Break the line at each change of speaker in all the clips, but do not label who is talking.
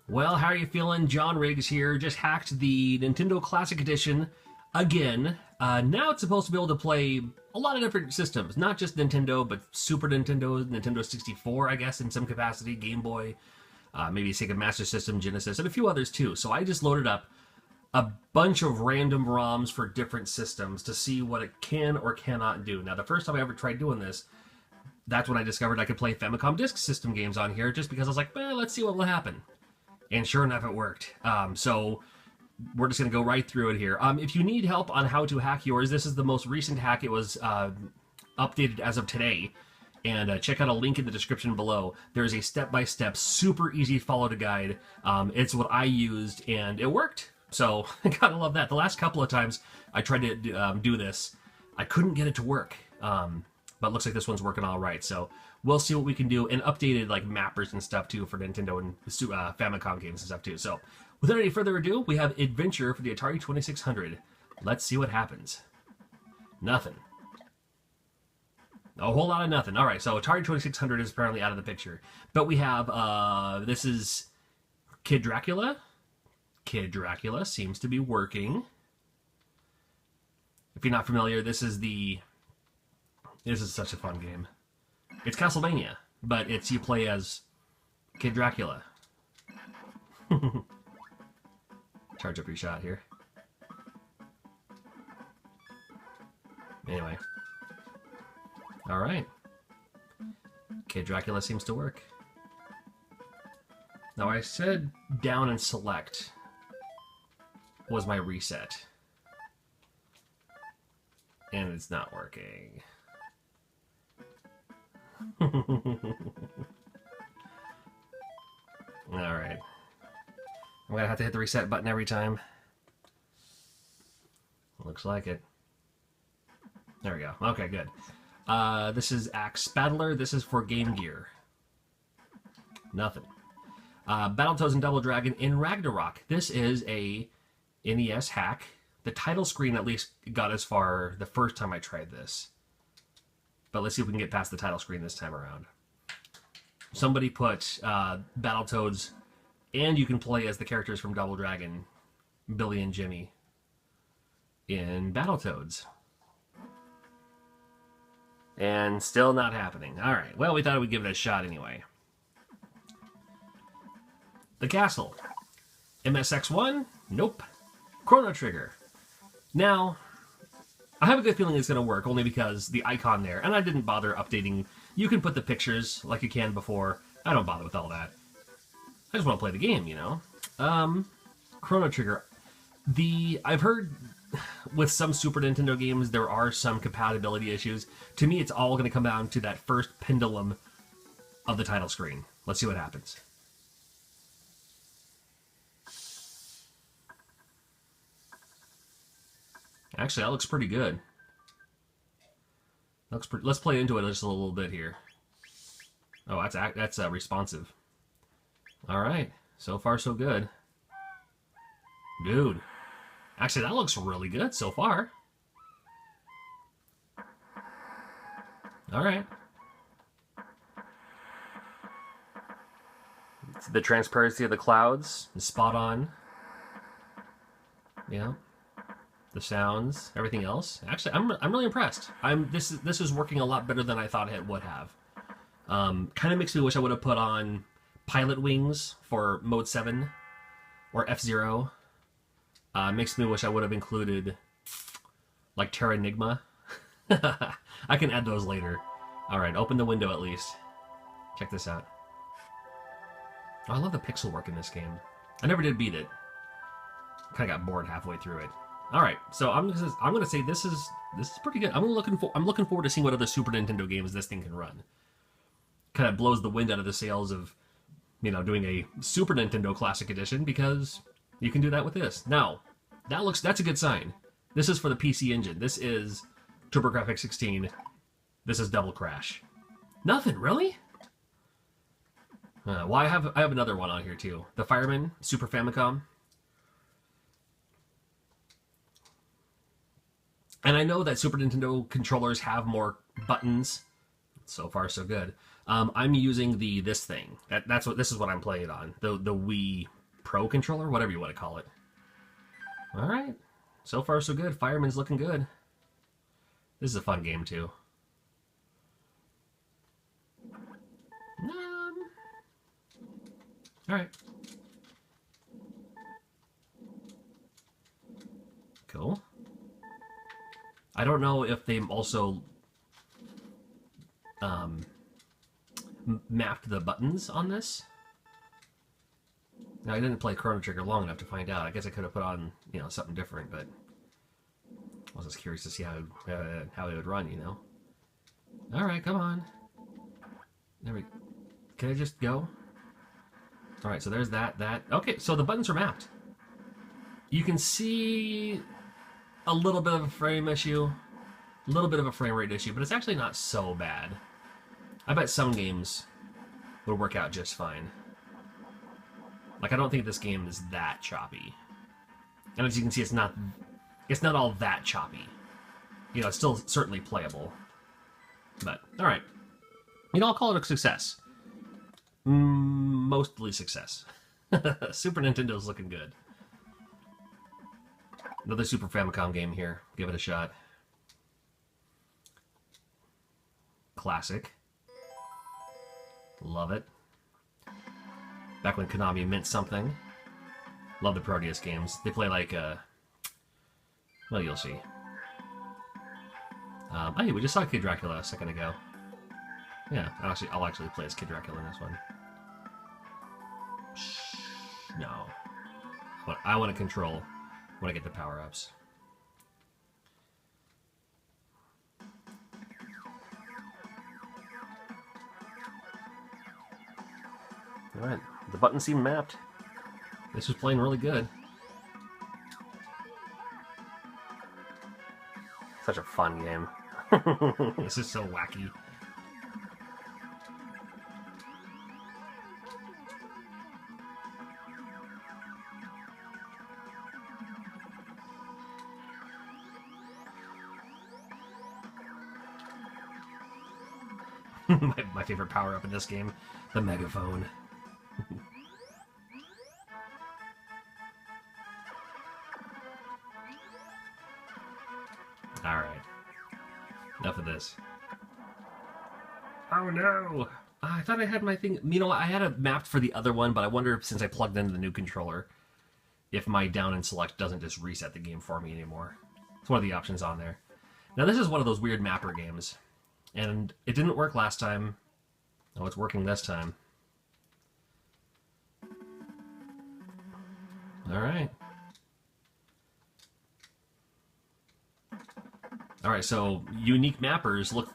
Well, how are you feeling? John Riggs here. Just hacked the Nintendo Classic Edition again. Now it's supposed to be able to play a lot of different systems. Not just Nintendo, but Super Nintendo, Nintendo 64, I guess, in some capacity, Game Boy, maybe Sega Master System, Genesis, and a few others too. So I just loaded up a bunch of random ROMs for different systems to see what it can or cannot do. Now, the first time I ever tried doing this, that's when I discovered I could play Famicom Disk System games on here, just because I was like, well, let's see what will happen. And sure enough, it worked. So we're just going to go right through it here. If you need help on how to hack yours, this is the most recent hack. It was updated as of today. And check out a link in the description below. There's a step-by-step, super easy follow-to guide. It's what I used, and it worked. So I gotta love that. The last couple of times I tried to do this, I couldn't get it to work. But it looks like this one's working all right. So we'll see what we can do, and updated like mappers and stuff too for Nintendo and Famicom games and stuff too. So without any further ado, we have Adventure for the Atari 2600. Let's see what happens. Nothing. A whole lot of nothing. All right, so Atari 2600 is apparently out of the picture. But we have, this is Kid Dracula. Kid Dracula seems to be working. If you're not familiar, this is such a fun game. It's Castlevania, but it's you play as Kid Dracula. Charge up your shot here. Anyway. Alright. Kid Dracula seems to work. Now I said down and select was my reset. And it's not working. Alright. I'm gonna have to hit the reset button every time. Looks like it. There we go. Okay, good. This is Axe Battler. This is for Game Gear. Nothing. Battletoads and Double Dragon in Ragnarok. This is a NES hack. The title screen at least got as far the first time I tried this. But let's see if we can get past the title screen this time around. Somebody put Battletoads, and you can play as the characters from Double Dragon, Billy and Jimmy, in Battletoads. And still not happening. Alright, well, we thought we'd give it a shot anyway. The Castle. MSX1? Nope. Chrono Trigger. Now, I have a good feeling it's going to work, only because the icon there, and I didn't bother updating. You can put the pictures like you can before. I don't bother with all that. I just want to play the game, you know? Chrono Trigger. I've heard with some Super Nintendo games, there are some compatibility issues. To me, it's all going to come down to that first pendulum of the title screen. Let's see what happens. Actually, that looks pretty good. Let's play into it just a little bit here. Oh, that's responsive. All right, so far so good. Dude, actually that looks really good so far. All right. The transparency of the clouds is spot on. Yeah. The sounds, everything else. Actually, I'm really impressed. This is working a lot better than I thought it would have. Kind of makes me wish I would have put on Pilot Wings for Mode 7 or F-Zero. Makes me wish I would have included like Terra Enigma. I can add those later. All right, open the window at least. Check this out. Oh, I love the pixel work in this game. I never did beat it. Kind of got bored halfway through it. All right, so I'm gonna say this is pretty good. I'm looking forward to seeing what other Super Nintendo games this thing can run. Kind of blows the wind out of the sails of, you know, doing a Super Nintendo Classic Edition, because you can do that with this. Now, that's a good sign. This is for the PC Engine. This is TurboGrafx 16. This is Double Crash. Nothing really. Well, I have another one on here too. The Fireman Super Famicom. And I know that Super Nintendo controllers have more buttons. So far, so good. I'm using this thing. This is what I'm playing it on. The Wii Pro controller, whatever you want to call it. All right, so far so good. Fireman's looking good. This is a fun game too. All right. Cool. I don't know if they also mapped the buttons on this. Now, I didn't play Chrono Trigger long enough to find out. I guess I could have put on, you know, something different, but I was just curious to see how it would run, you know. All right, come on. There we. Can I just go? All right, so there's that. Okay, so the buttons are mapped. You can see a little bit of a frame issue, a little bit of a frame rate issue, but it's actually not so bad. I bet some games would work out just fine. Like, I don't think this game is that choppy. And as you can see, it's not all that choppy. You know, it's still certainly playable. But, alright. You know, I'll call it a success. Mostly success. Super Nintendo's looking good. Another Super Famicom game here. Give it a shot. Classic. Love it. Back when Konami meant something. Love the Proteus games. They play like, well, you'll see. Hey, we just saw Kid Dracula a second ago. Yeah, I'll actually play as Kid Dracula in this one. Shh, no. I want to control when I get the power-ups. Alright, the buttons seem mapped. This was playing really good. Such a fun game. This is so wacky. my favorite power-up in this game, the megaphone. Alright. Enough of this. Oh no! I thought I had my thing... You know, I had it mapped for the other one, but I wonder if, since I plugged into the new controller, if my down and select doesn't just reset the game for me anymore. It's one of the options on there. Now, this is one of those weird mapper games. And it didn't work last time. Oh, it's working this time. Alright. Alright, so unique mappers look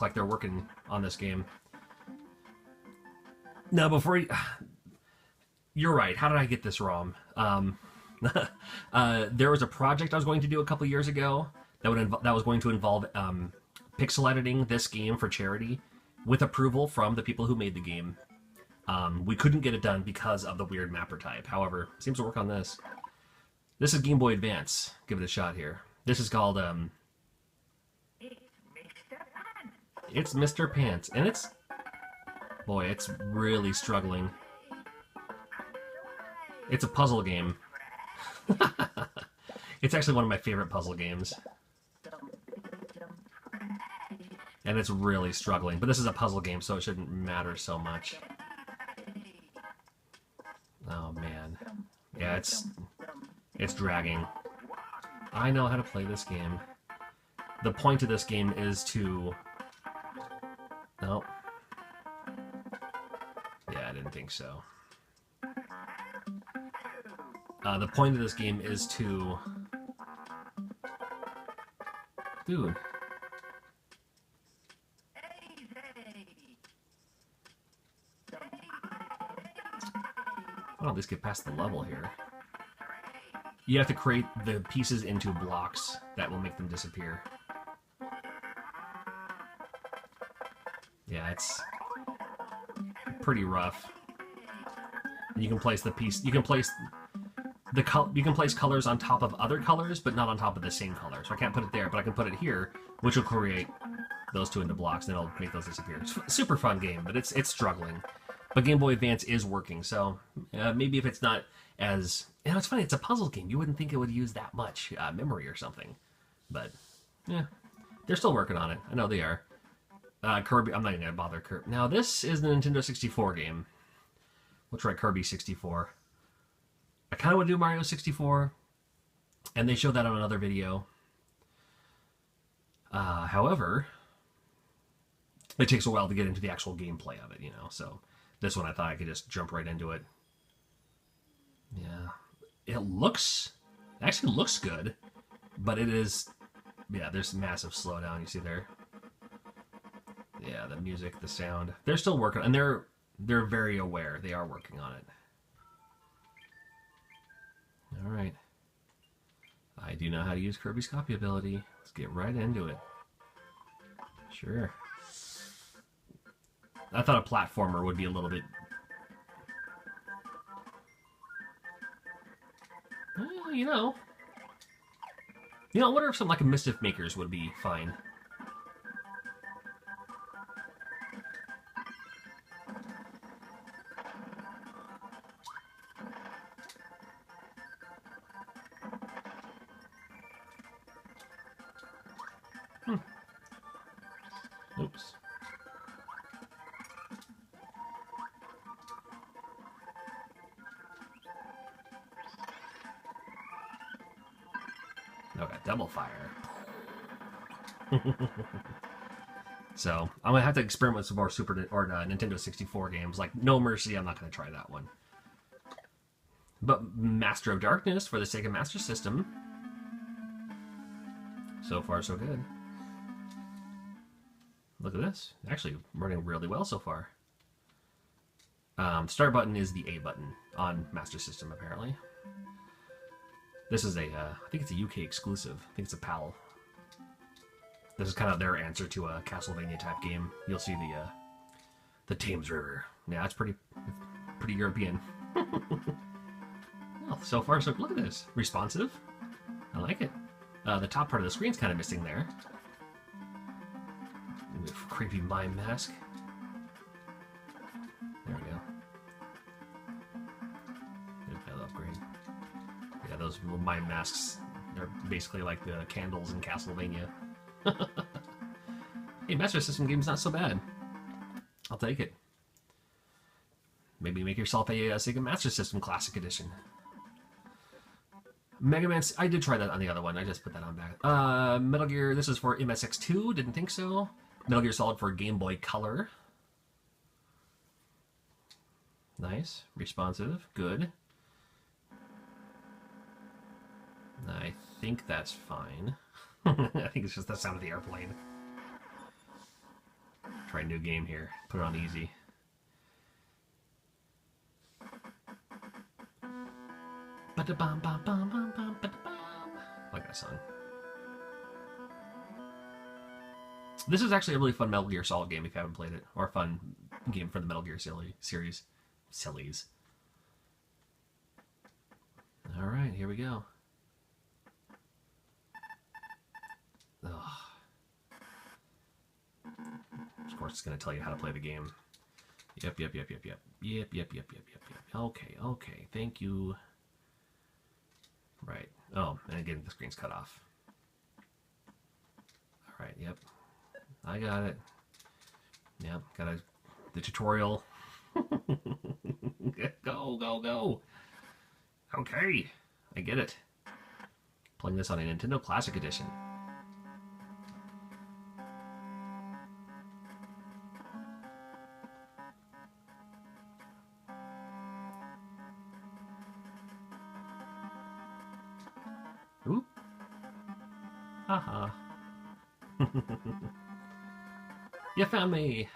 like they're working on this game. Now, before you... You're right. How did I get this wrong? There was a project I was going to do a couple years ago that was going to involve pixel editing this game for charity with approval from the people who made the game. We couldn't get it done because of the weird mapper type. However, it seems to work on this. This is Game Boy Advance. Give it a shot here. This is called It's Mr. Pants, and it's... Boy, it's really struggling. It's a puzzle game. It's actually one of my favorite puzzle games. And it's really struggling. But this is a puzzle game, so it shouldn't matter so much. Oh, man. Yeah, it's dragging. I know how to play this game. The point of this game is to... No. Yeah, I didn't think so. The point of this game is to... Dude. I'll at least get past the level here. You have to create the pieces into blocks that will make them disappear. Yeah, it's pretty rough. You can place the piece. You can place colors on top of other colors, but not on top of the same color. So I can't put it there, but I can put it here, which will create those two into blocks, and it'll make those disappear. It's a super fun game, but it's struggling. But Game Boy Advance is working, so maybe if it's not as... it's funny, it's a puzzle game. You wouldn't think it would use that much memory or something. But, yeah, they're still working on it. I know they are. Kirby, I'm not even going to bother Kirby. Now, this is the Nintendo 64 game. We'll try Kirby 64. I kind of want to do Mario 64, and they showed that on another video. However, it takes a while to get into the actual gameplay of it, so this one I thought I could just jump right into it. Yeah, it actually looks good, but it is, there's massive slowdown, you see there. Yeah, the music, the sound, they're still working, and they're very aware. They are working on it. All right. I do know how to use Kirby's copy ability. Let's get right into it. Sure. I thought a platformer would be a little bit... Well, I wonder if something like a Mischief Makers would be fine. Oops. Okay, double fire. So, I'm going to have to experiment with some more Nintendo 64 games. Like No Mercy, I'm not going to try that one. But Master of Darkness for the Sega Master System. So far, so good. Look at this. Actually running really well so far. Start button is the A button on Master System, apparently. This is I think it's a UK exclusive. I think it's a PAL. This is kind of their answer to a Castlevania type game. You'll see the Thames River. Yeah, it's pretty European. Well, so far, so look at this. Responsive. I like it. The top part of the screen's kind of missing there. Creepy mime mask. There we go. Good upgrade. Yeah, those little mime masks, they're basically like the candles in Castlevania. Hey, Master System game's not so bad. I'll take it. Maybe make yourself a Sega Master System Classic Edition. Mega Man... I did try that on the other one. I just put that on back. Metal Gear... This is for MSX2. Didn't think so. Metal Gear Solid for Game Boy Color. Nice. Responsive. Good. I think that's fine. I think it's just the sound of the airplane. Try a new game here. Put it on easy. I like that song. This is actually a really fun Metal Gear Solid game if you haven't played it. Or a fun game for the Metal Gear series. Sillies. Alright, here we go. Ugh. Of course, it's going to tell you how to play the game. Yep. Okay, thank you. Right. Oh, and again, the screen's cut off. Alright, yep. I got it. Yep, got the tutorial. Go. Okay, I get it. Playing this on a Nintendo Classic Edition. Oop. Haha. You found me.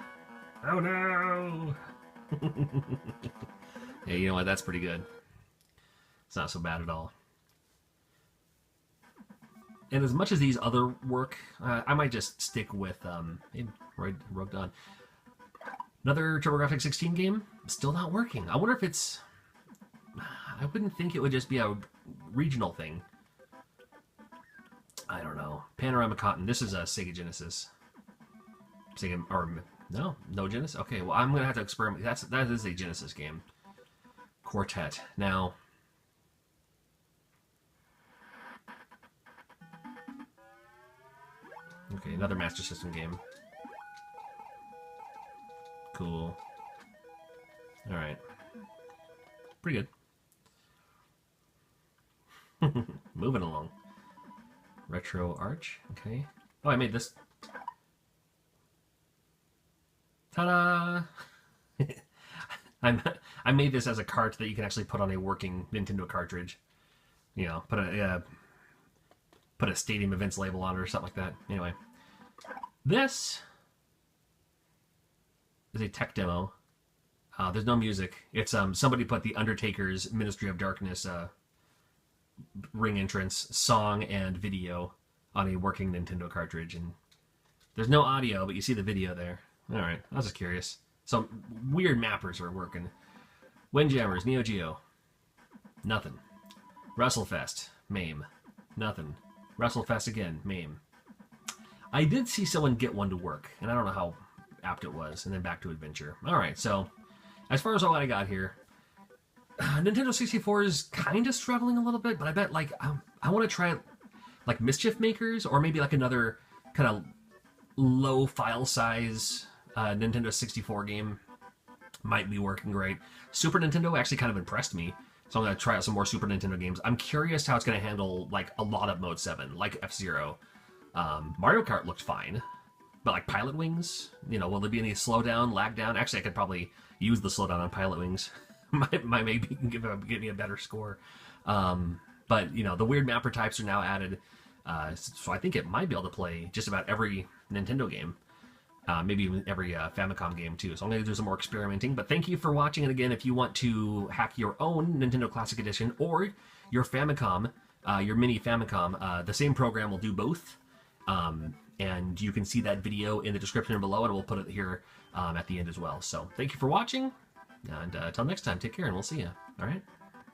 Oh no. Yeah, you know what? That's pretty good. It's not so bad at all. And as much as these other work, I might just stick with Rigg'd on. Another TurboGrafx 16 game, still not working. I wonder if it's... I wouldn't think it would just be a regional thing. I don't know. Panorama Cotton. This is a Sega Genesis. Sega, or no Genesis. Okay, well I'm gonna have to experiment. That is a Genesis game. Quartet. Now, okay, another Master System game. Cool. All right. Pretty good. Moving along. Retro Arch. Okay. Oh, I made this. Ta-da! I made this as a cart that you can actually put on a working Nintendo cartridge. You know, put a Stadium Events label on it or something like that. Anyway, this is a tech demo. There's no music. It's somebody put the Undertaker's Ministry of Darkness ring entrance song and video on a working Nintendo cartridge, and there's no audio, but you see the video there. All right, I was just curious. Some weird mappers are working. Windjammers, Neo Geo, nothing. WrestleFest, MAME, nothing. WrestleFest again, MAME. I did see someone get one to work, and I don't know how apt it was, and then back to adventure. All right, so as far as all I got here, Nintendo 64 is kind of struggling a little bit, but I bet like I want to try like Mischief Makers, or maybe like another kind of low file size Nintendo 64 game might be working great. Super Nintendo actually kind of impressed me, so I'm going to try out some more Super Nintendo games. I'm curious how it's going to handle like a lot of Mode 7, like F-Zero. Mario Kart looked fine, but like Pilot Wings, you know, will there be any slowdown, lag down? Actually, I could probably use the slowdown on Pilot Wings. might maybe give me a better score. But you know, the weird mapper types are now added, so I think it might be able to play just about every Nintendo game. Maybe even every Famicom game too. So I'm going to do some more experimenting. But thank you for watching. And again, if you want to hack your own Nintendo Classic Edition or your Famicom, your mini Famicom, the same program will do both. And you can see that video in the description below, and we'll put it here at the end as well. So thank you for watching. And until next time, take care, and we'll see you. All right?